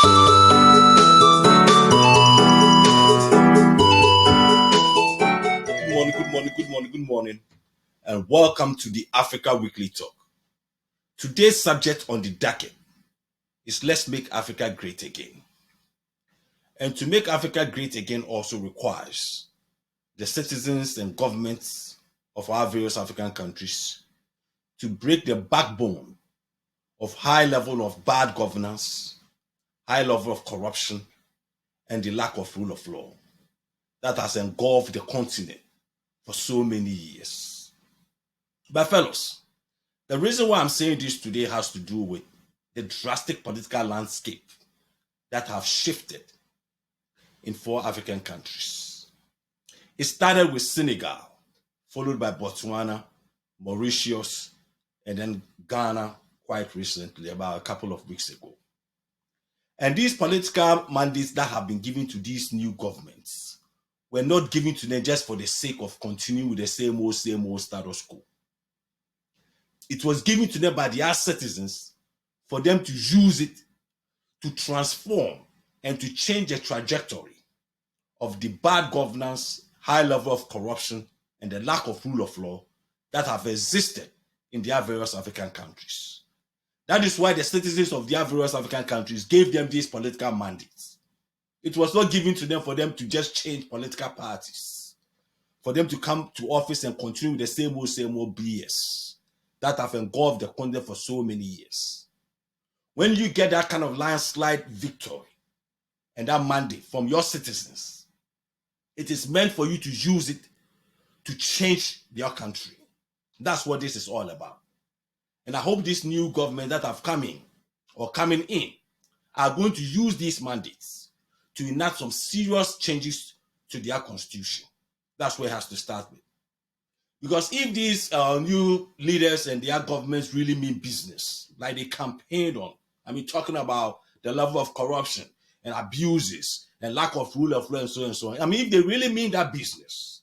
Good morning, good morning, good morning, good morning, and welcome to the Africa Weekly Talk. Today's subject on the docket is Let's Make Africa Great Again. And to make Africa great again also requires the citizens and governments of our various African countries to break the backbone of high level of bad governance, high level of corruption, and the lack of rule of law that has engulfed the continent for so many years. But fellows, the reason why I'm saying this today has to do with the drastic political landscape that have shifted in 4 African countries. It started with Senegal, followed by Botswana, Mauritius, and then Ghana quite recently, about a couple of weeks ago. And these political mandates that have been given to these new governments were not given to them just for the sake of continuing with the same old status quo. It was given to them by their citizens for them to use it to transform and to change the trajectory of the bad governance, high level of corruption, and the lack of rule of law that have existed in their various African countries. That is why the citizens of their various African countries gave them these political mandates. It was not given to them for them to just change political parties, for them to come to office and continue with the same old BS that have engulfed the continent for so many years. When you get that kind of landslide victory and that mandate from your citizens, it is meant for you to use it to change your country. That's what this is all about. And I hope this new government that have come in or coming in are going to use these mandates to enact some serious changes to their constitution. That's where it has to start with. Because if these new leaders and their governments really mean business, like they campaigned on, talking about the level of corruption and abuses and lack of rule of law and so on and so on. If they really mean that business,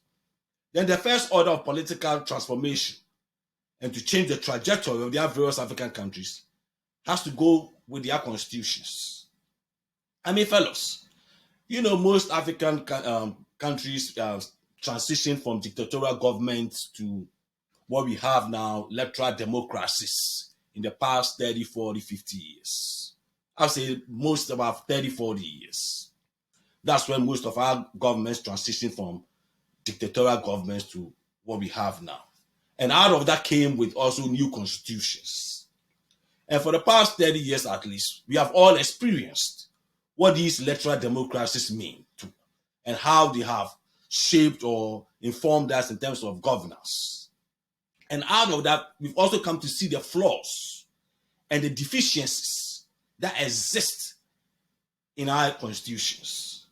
then the first order of political transformation and to change the trajectory of their various African countries has to go with their constitutions. Fellows, most African countries transition from dictatorial governments to what we have now, electoral democracies in the past 30, 40, 50 years. I'll say most about 30, 40 years. That's when most of our governments transition from dictatorial governments to what we have now. And out of that came with also new constitutions. And for the past 30 years at least, we have all experienced what these electoral democracies mean to, and how they have shaped or informed us in terms of governance. And out of that, we've also come to see the flaws and the deficiencies that exist in our constitutions.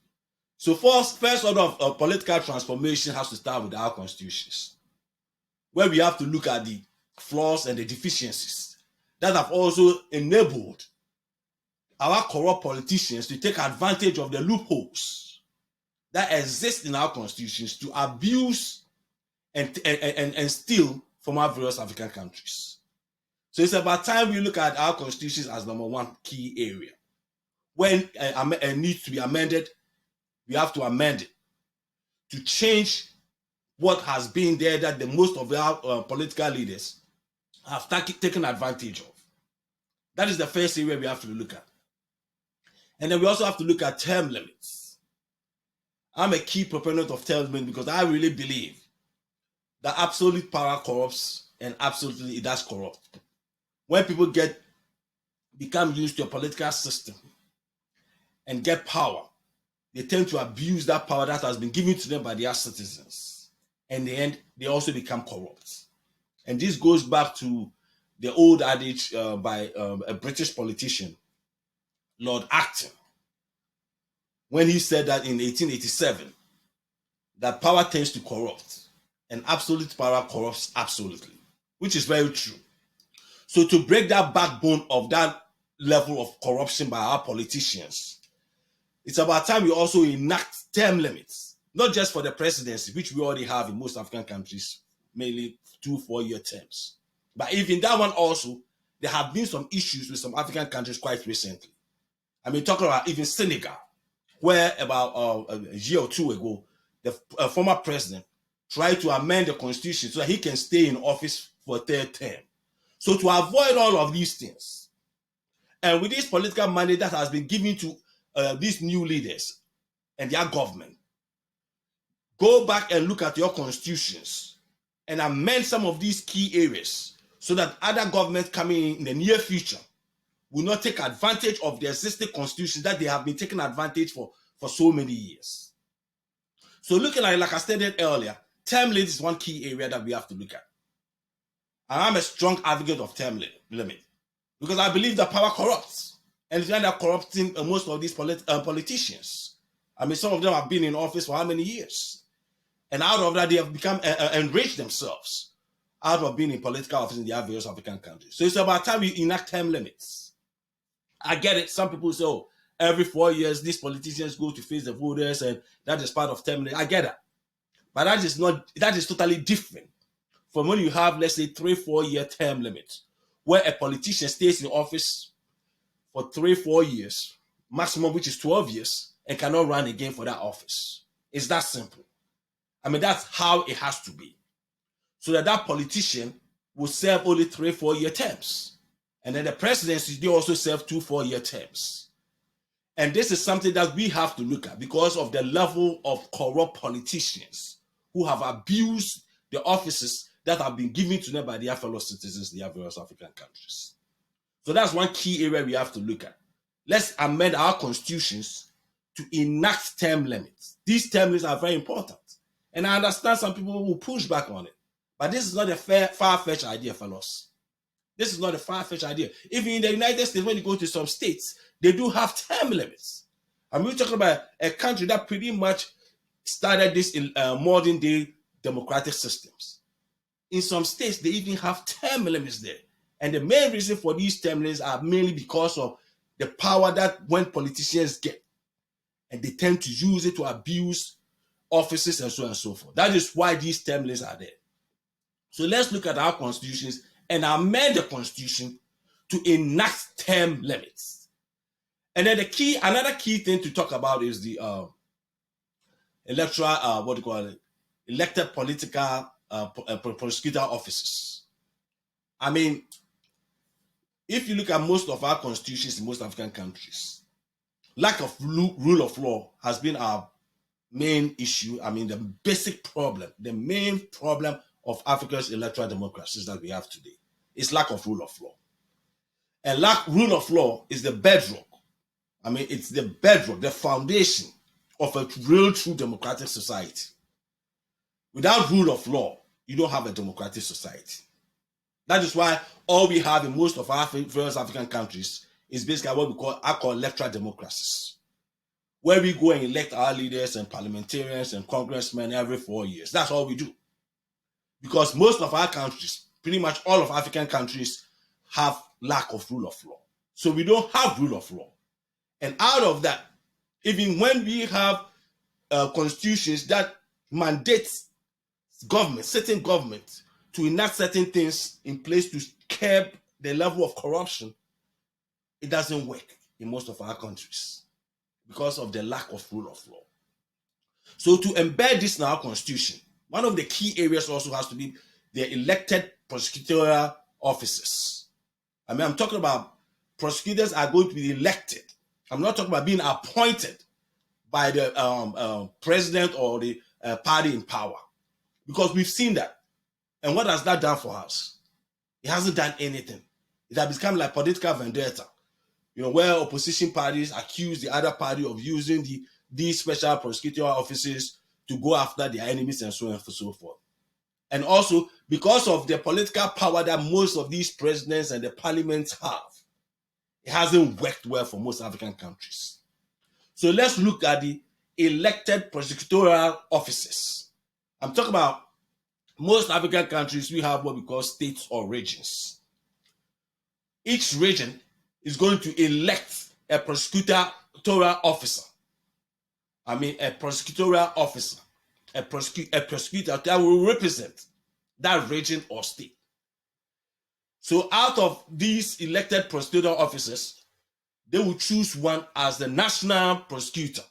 So first order of political transformation has to start with our constitutions, where we have to look at the flaws and the deficiencies that have also enabled our corrupt politicians to take advantage of the loopholes that exist in our constitutions to abuse and steal from our various African countries. So it's about time we look at our constitutions as number one key area. When it needs to be amended, we have to amend it to change what has been there that the most of our political leaders have taken advantage of. That is the first area we have to look at. And then we also have to look at term limits. I'm a key proponent of term limits because I really believe that absolute power corrupts and absolutely it does corrupt. When people become used to a political system and get power, they tend to abuse that power that has been given to them by their citizens. In the end, they also become corrupt. And this goes back to the old adage by a British politician, Lord Acton, when he said that in 1887, that power tends to corrupt and absolute power corrupts absolutely, which is very true. So to break that backbone of that level of corruption by our politicians, it's about time we also enact term limits, not just for the presidency, which we already have in most African countries, mainly 2 4-year terms. But even that one also, there have been some issues with some African countries quite recently. I mean, talking about even Senegal, where about a year or two ago, the former president tried to amend the constitution so that he can stay in office for a third term. So to avoid all of these things, and with this political mandate that has been given to these new leaders and their government, go back and look at your constitutions and amend some of these key areas so that other governments coming in the near future will not take advantage of the existing constitution that they have been taking advantage for so many years. So looking at it, like I stated earlier, term limits is one key area that we have to look at. And I'm a strong advocate of term limit because I believe that power corrupts. And it's end up corrupting most of these politicians. I mean, some of them have been in office for how many years? And out of that, they have become enriched themselves out of being in political office in the various African countries. So it's about time we enact term limits. I get it. Some people say, oh, every 4 years, these politicians go to face the voters, and that is part of term limits. I get that. But that is totally different from when you have, let's say, 3-4 year term limits, where a politician stays in office for 3-4 years, maximum, which is 12 years, and cannot run again for that office. It's that simple. I mean, that's how it has to be. So that politician will serve only 3-4 year terms. And then the presidency, they also serve 2 4-year terms. And this is something that we have to look at because of the level of corrupt politicians who have abused the offices that have been given to them by their fellow citizens in their various African countries. So that's one key area we have to look at. Let's amend our constitutions to enact term limits. These term limits are very important. And I understand some people will push back on it. But this is not a far-fetched idea, fellows. This is not a far-fetched idea. Even in the United States, when you go to some states, they do have term limits. And we're talking about a country that pretty much started this in modern-day democratic systems. In some states, they even have term limits there. And the main reason for these term limits are mainly because of the power that when politicians get, and they tend to use it to abuse offices and so on and so forth. That is why these term limits are there. So let's look at our constitutions and amend the constitution to enact term limits. And then another key thing to talk about is the electoral, elected political prosecutor officers. I mean, if you look at most of our constitutions in most African countries, lack of rule of law has been our main issue. I mean, the basic problem, the main problem of Africa's electoral democracies that we have today is lack of rule of law. And rule of law is the bedrock. I mean, it's the bedrock, the foundation of a real, true democratic society. Without rule of law, you don't have a democratic society. That is why all we have in most of our various African countries is basically what I call electoral democracies, where we go and elect our leaders and parliamentarians and congressmen every 4 years. That's all we do. Because most of our countries, pretty much all of African countries, have lack of rule of law. So we don't have rule of law. And out of that, even when we have constitutions that mandate certain governments to enact certain things in place to curb the level of corruption, it doesn't work in most of our countries because of the lack of rule of law. So to embed this in our constitution, one of the key areas also has to be the elected prosecutorial officers. I mean, I'm talking about prosecutors are going to be elected. I'm not talking about being appointed by the president or the party in power, because we've seen that. And what has that done for us? It hasn't done anything. It has become like political vendetta, where opposition parties accuse the other party of using these special prosecutorial offices to go after their enemies and so on and so forth. And also, because of the political power that most of these presidents and the parliaments have, it hasn't worked well for most African countries. So let's look at the elected prosecutorial officers. I'm talking about most African countries, we have what we call states or regions. Each region is going to elect a prosecutorial officer. I mean, a prosecutorial officer, a prosecutor that will represent that region or state. So out of these elected prosecutorial officers, they will choose one as the national prosecutor.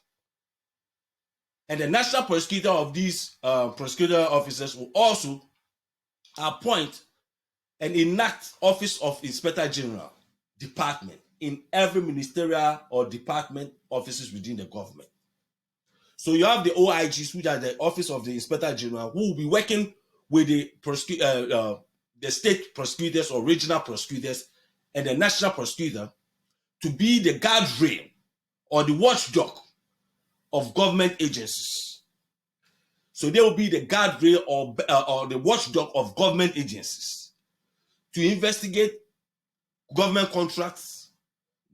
And the national prosecutor of these prosecutor officers will also appoint and enact office of Inspector General department in every ministerial or department offices within the government. So you have the OIGs, which are the office of the Inspector General, who will be working with the state prosecutors or regional prosecutors and the national prosecutor to be the guardrail or the watchdog of government agencies. So they will be the guardrail or the watchdog of government agencies to investigate government contracts,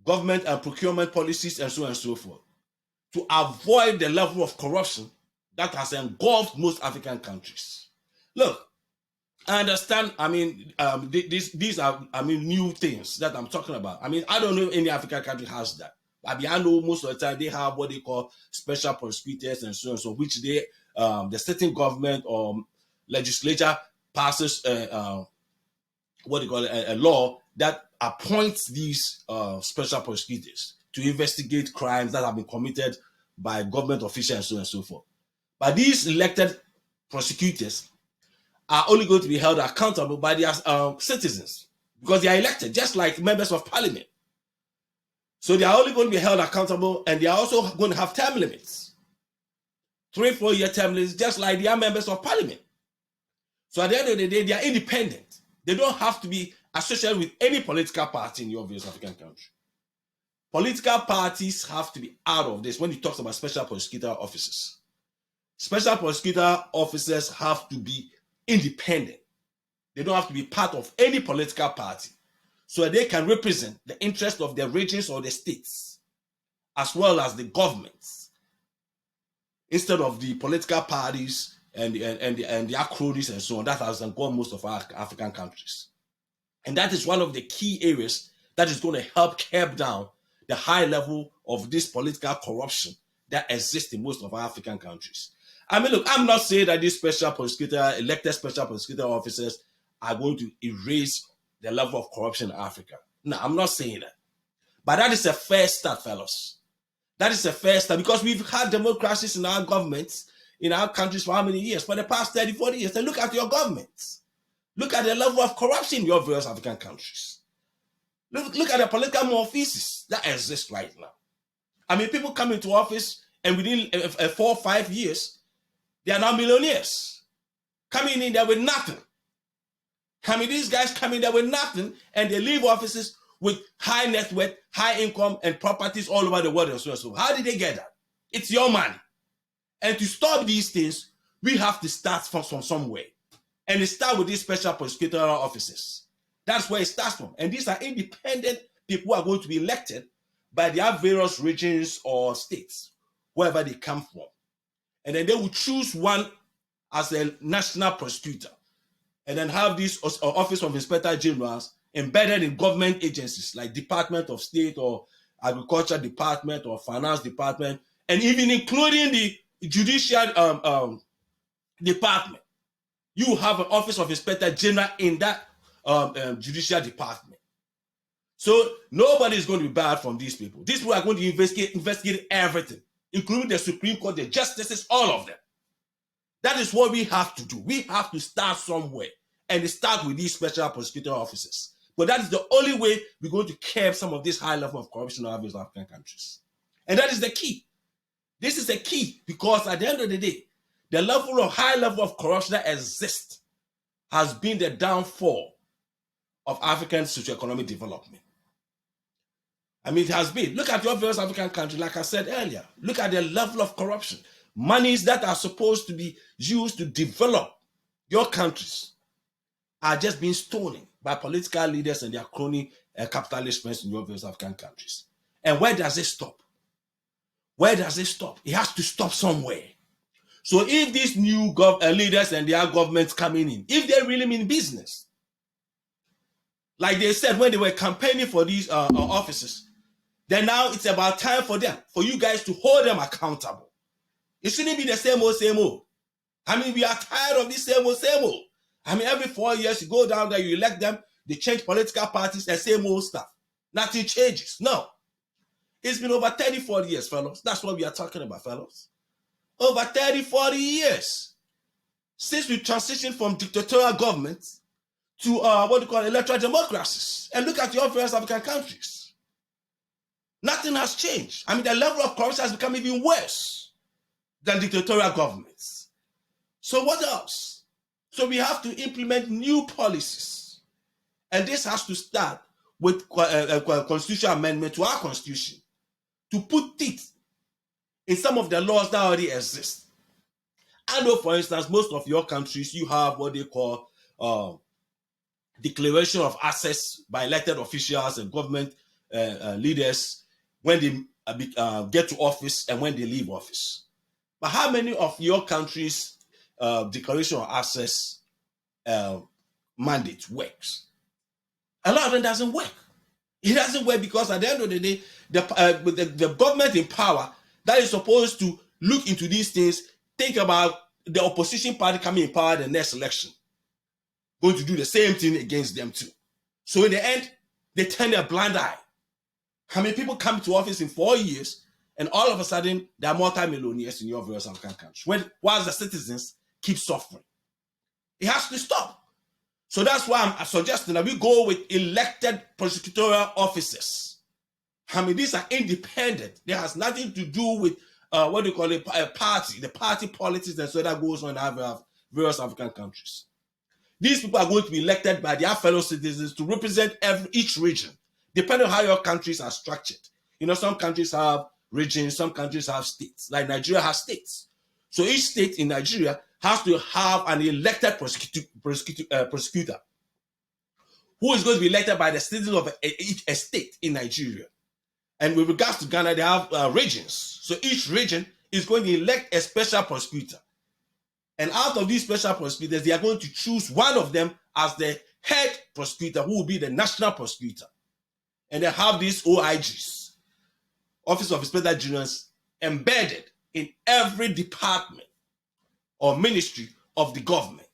government and procurement policies, and so on and so forth, to avoid the level of corruption that has engulfed most African countries. Look, I understand, these are, new things that I'm talking about. I don't know if any African country has that. I know most of the time they have what they call special prosecutors and so on, so which the sitting government or legislature passes a law that appoints these special prosecutors to investigate crimes that have been committed by government officials and so on and so forth. But these elected prosecutors are only going to be held accountable by their citizens because they are elected, just like members of parliament. So they are only going to be held accountable, and they are also going to have term limits. 3-4 year term limits, just like they are members of parliament. So at the end of the day, they are independent. They don't have to be associated with any political party in your various African country. Political parties have to be out of this when it talks about special prosecutor officers. Special prosecutor officers have to be independent. They don't have to be part of any political party, so they can represent the interest of their regions or the states, as well as the governments, instead of the political parties and the cronies and so on that has engulfed most of our African countries. And that is one of the key areas that is going to help curb down the high level of this political corruption that exists in most of our African countries. Look, I'm not saying that these elected special prosecutor officers are going to erase the level of corruption in Africa. No, I'm not saying that. But that is a fair start, fellas. That is a fair start because we've had democracies in our governments, in our countries for how many years? For the past 30, 40 years. And look at your governments. Look at the level of corruption in your various African countries. Look at the political malfeasance that exists right now. People come into office and within 4 or 5 years, they are now millionaires. Coming in there with nothing. These guys come in there with nothing and they leave offices with high net worth, high income, and properties all over the world and so on. So how did they get that? It's your money. And to stop these things, we have to start from somewhere. And it starts with these special prosecutor officers. That's where it starts from. And these are independent people who are going to be elected by their various regions or states, wherever they come from. And then they will choose one as a national prosecutor. And then have this office of Inspector Generals embedded in government agencies like Department of State or Agriculture Department or Finance Department, and even including the Judicial Department. You have an office of Inspector General in that Judicial Department. So nobody is going to be bad from these people. These people are going to investigate everything, including the Supreme Court, the justices, all of them. That is what we have to do. We have to start somewhere, and start with these special prosecutor officers. But that is the only way we're going to curb some of this high level of corruption in our African countries. And that is the key. This is the key because at the end of the day, the high level of corruption that exists has been the downfall of African socioeconomic development. It has been. Look at your various African countries, like I said earlier. Look at the level of corruption. Monies that are supposed to be used to develop your countries are just being stolen by political leaders and their crony capitalist friends in your various African countries. And where does it stop? Where does it stop? It has to stop somewhere. So if these new leaders and their governments coming in, if they really mean business, like they said when they were campaigning for these offices, then now it's about time for you guys to hold them accountable. It shouldn't be the same old, same old. We are tired of this same old, same old. Every 4 years you go down there, you elect them, they change political parties and same old stuff. Nothing changes. No. It's been over 30, 40 years, fellows. That's what we are talking about, fellows. Over 30, 40 years since we transitioned from dictatorial governments to what we call electoral democracies. And look at your various African countries. Nothing has changed. I mean, the level of corruption has become even worse than dictatorial governments. So what else? So we have to implement new policies. And this has to start with a constitutional amendment to our constitution to put teeth in some of the laws that already exist. I know, for instance, most of your countries, you have what they call declaration of access by elected officials and government leaders when they get to office and when they leave office. But how many of your countries' declaration of access mandate works? A lot of them doesn't work. It doesn't work because at the end of the day, the government in power that is supposed to look into these things, think about the opposition party coming in power the next election, going to do the same thing against them too. So in the end, they turn a blind eye. How many people come to office in 4 years and all of a sudden they are multi-millionaires in your various African countries, whilst the citizens keep suffering? It has to stop. So that's why I'm suggesting that we go with elected prosecutorial officers. I mean, these are independent. There has nothing to do with what do you call it, a party, the party politics, and so that goes on in various African countries. These people are going to be elected by their fellow citizens to represent each region, depending on how your countries are structured. You know, some countries have regions, some countries have states. Like Nigeria has states. So each state in Nigeria has to have an elected prosecutor who is going to be elected by the citizens of a state in Nigeria. And with regards to Ghana, they have regions. So each region is going to elect a special prosecutor. And out of these special prosecutors, they are going to choose one of them as the head prosecutor, who will be the national prosecutor. And they have these OIGs, Office of Inspector Generals, embedded in every department or ministry of the government,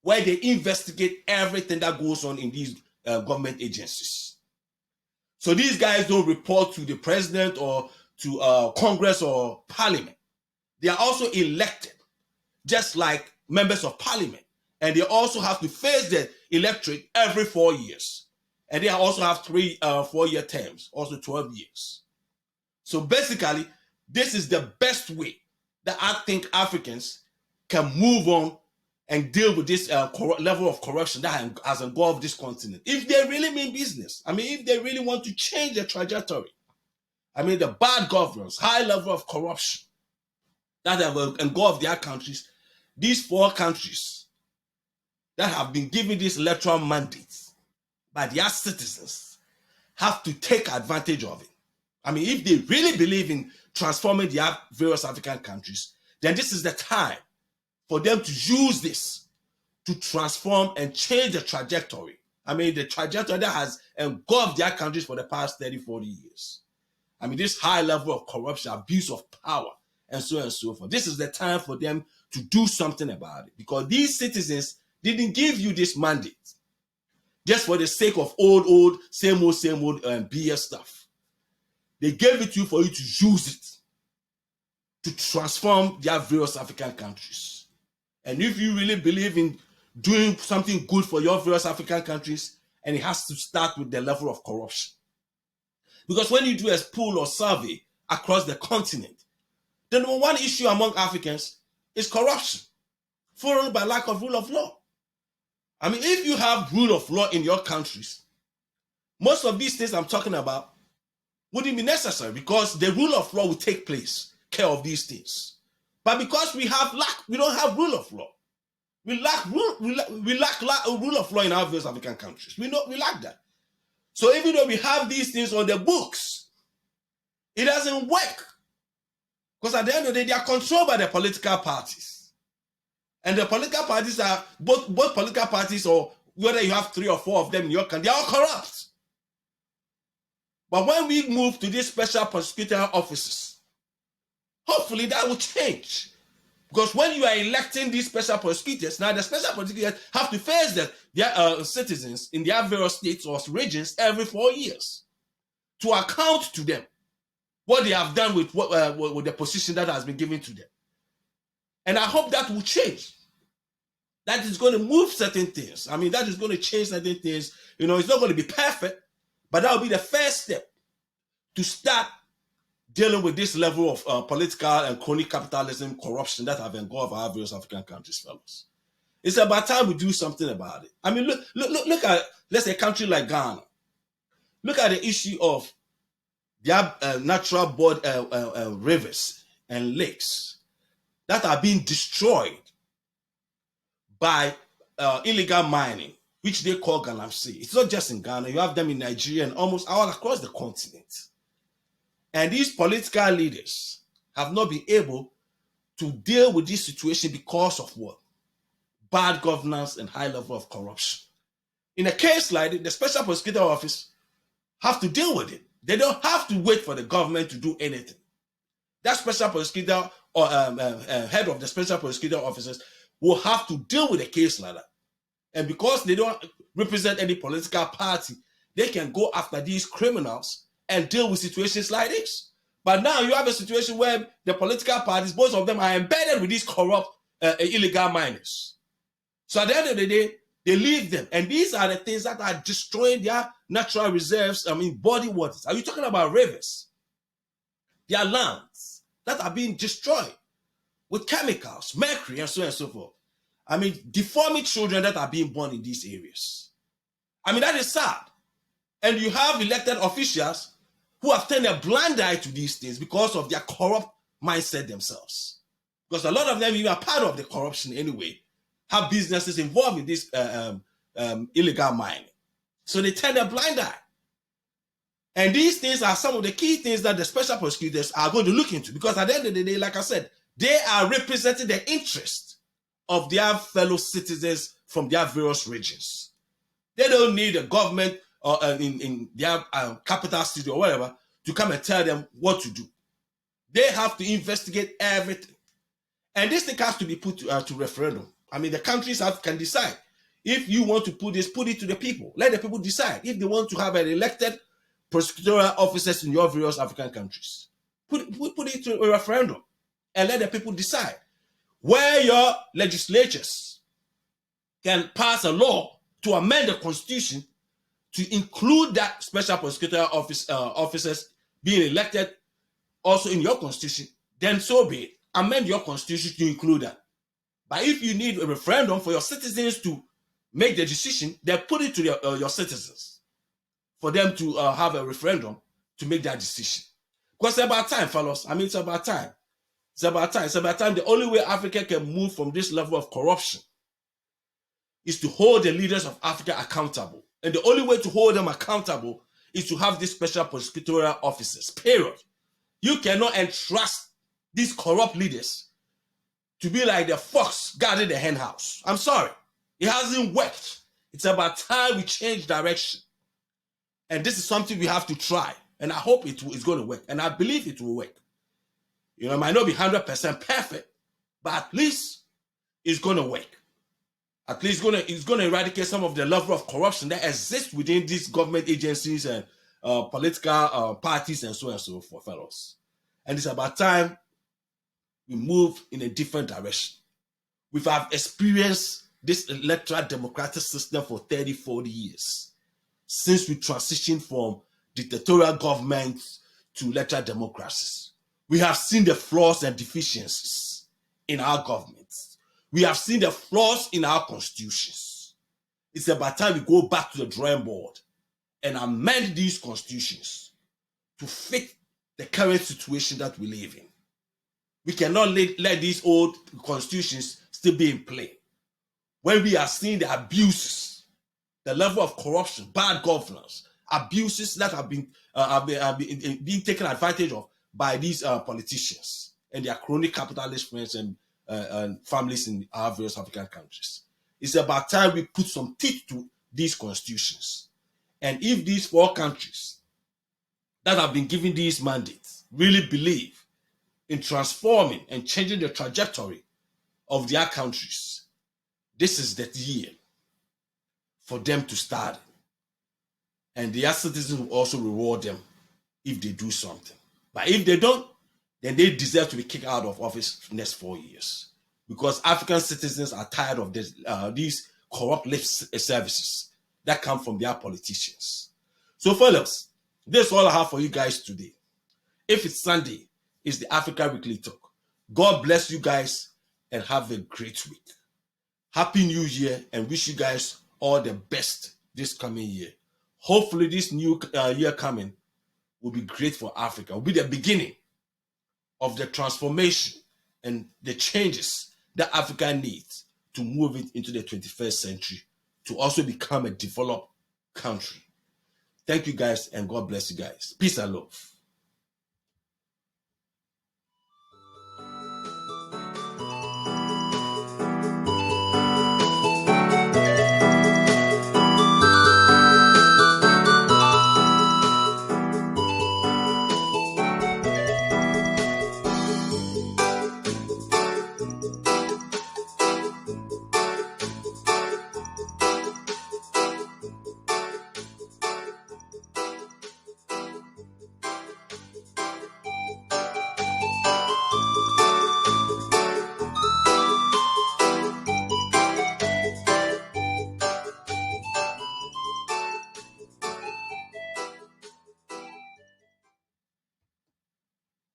where they investigate everything that goes on in these government agencies. So these guys don't report to the president or to Congress or Parliament. They are also elected, just like members of Parliament. And they also have to face the electorate every 4 years. And they also have 3 4-year terms, also 12 years. So basically, this is the best way that I think Africans can move on and deal with this level of corruption that has engulfed this continent. If they really mean business, I mean, if they really want to change the trajectory, I mean, the bad governance, high level of corruption that have engulfed their countries, these 4 countries that have been given these electoral mandates by their citizens have to take advantage of it. I mean, if they really believe in transforming their various African countries, then this is the time for them to use this to transform and change the trajectory. I mean, the trajectory that has engulfed their countries for the past 30, 40 years. I mean, this high level of corruption, abuse of power, and so on and so forth. This is the time for them to do something about it, because these citizens didn't give you this mandate just for the sake of same old BS stuff. They gave it to you for you to use it to transform their various African countries. And if you really believe in doing something good for your various African countries, and it has to start with the level of corruption. Because when you do a poll or survey across the continent, the number one issue among Africans is corruption, followed by lack of rule of law. I mean, if you have rule of law in your countries, most of these things I'm talking about wouldn't be necessary, because the rule of law will take care of these things. But because we don't have rule of law. We lack rule of law in our various African countries. We lack that. So even though we have these things on the books, it doesn't work. Because at the end of the day, they are controlled by the political parties. And the political parties are, both political parties, or whether you have 3 or 4 of them in your country, they are all corrupt. But when we move to these special prosecutorial offices, hopefully that will change. Because when you are electing these special prosecutors, now the special prosecutors have to face their citizens in their various states or regions every 4 years to account to them what they have done with with the position that has been given to them. And I hope that will change. That is going to move certain things. I mean, that is going to change certain things. You know, it's not going to be perfect, but that will be the first step to start dealing with this level of political and crony capitalism, corruption that have engulfed our various African countries, fellows. It's about time we do something about it. I mean, look at, let's say, a country like Ghana. Look at the issue of their natural rivers and lakes that are being destroyed by illegal mining, which they call Galamsey. It's not just in Ghana. You have them in Nigeria and almost all across the continent. And these political leaders have not been able to deal with this situation because of what? Bad governance and high level of corruption. In a case like this, the Special Prosecutor Office have to deal with it. They don't have to wait for the government to do anything. That Special Prosecutor or head of the Special Prosecutor Offices will have to deal with a case like that. And because they don't represent any political party, they can go after these criminals and deal with situations like this. But now you have a situation where the political parties, both of them are embedded with these corrupt illegal miners. So at the end of the day, they leave them. And these are the things that are destroying their natural reserves, I mean, body waters. Are you talking about rivers? Their lands that are being destroyed with chemicals, mercury, and so on and so forth. I mean, deforming children that are being born in these areas. I mean, that is sad. And you have elected officials who have turned a blind eye to these things because of their corrupt mindset themselves. Because a lot of them, even are part of the corruption anyway, have businesses involved in this illegal mining. So they turn a blind eye. And these things are some of the key things that the special prosecutors are going to look into. Because at the end of the day, like I said, they are representing the interest of their fellow citizens from their various regions. They don't need a government or in their capital city or whatever to come and tell them what to do. They have to investigate everything. And this thing has to be put to referendum. I mean, the countries can decide. If you want to put it to the people. Let the people decide if they want to have an elected prosecutorial officers in your various African countries. Put it to a referendum and let the people decide where your legislatures can pass a law to amend the constitution to include that special prosecutorial officers being elected also in your constitution, then so be it. Amend your constitution to include that. But if you need a referendum for your citizens to make the decision, then put it to your citizens for them to have a referendum to make that decision. Because it's about time, fellows. I mean, it's about time. It's about time. It's about time. The only way Africa can move from this level of corruption is to hold the leaders of Africa accountable. And the only way to hold them accountable is to have these special prosecutorial officers, period. You cannot entrust these corrupt leaders to be like the fox guarding the hen house. I'm sorry. It hasn't worked. It's about time we change direction. And this is something we have to try. And I hope it's going to work. And I believe it will work. You know, it might not be 100% perfect, but at least it's going to work. At least it's going to eradicate some of the level of corruption that exists within these government agencies and political parties and so on and so forth, fellows. And it's about time we move in a different direction. We have experienced this electoral democratic system for 30, 40 years since we transitioned from dictatorial governments to electoral democracies. We have seen the flaws and deficiencies in our governments. We have seen the flaws in our constitutions. It's about time we go back to the drawing board and amend these constitutions to fit the current situation that we live in. We cannot let these old constitutions still be in play. When we are seeing the abuses, the level of corruption, bad governance, abuses that have been being taken advantage of by these politicians and their crony capitalist friends and families in our various African countries. It's about time we put some teeth to these constitutions. And if these 4 countries that have been given these mandates really believe in transforming and changing the trajectory of their countries, this is the year for them to start. And their citizens will also reward them if they do something. But if they don't, then they deserve to be kicked out of office next 4 years. Because African citizens are tired of this, these corrupt lip services that come from their politicians. So fellas, this is all I have for you guys today. If it's Sunday, it's the Africa Weekly Talk. God bless you guys and have a great week. Happy New Year, and wish you guys all the best this coming year. Hopefully this new year coming will be great for Africa. Will be the beginning of the transformation and the changes that Africa needs to move it into the 21st century to also become a developed country. Thank you guys, and God bless you guys. Peace and love.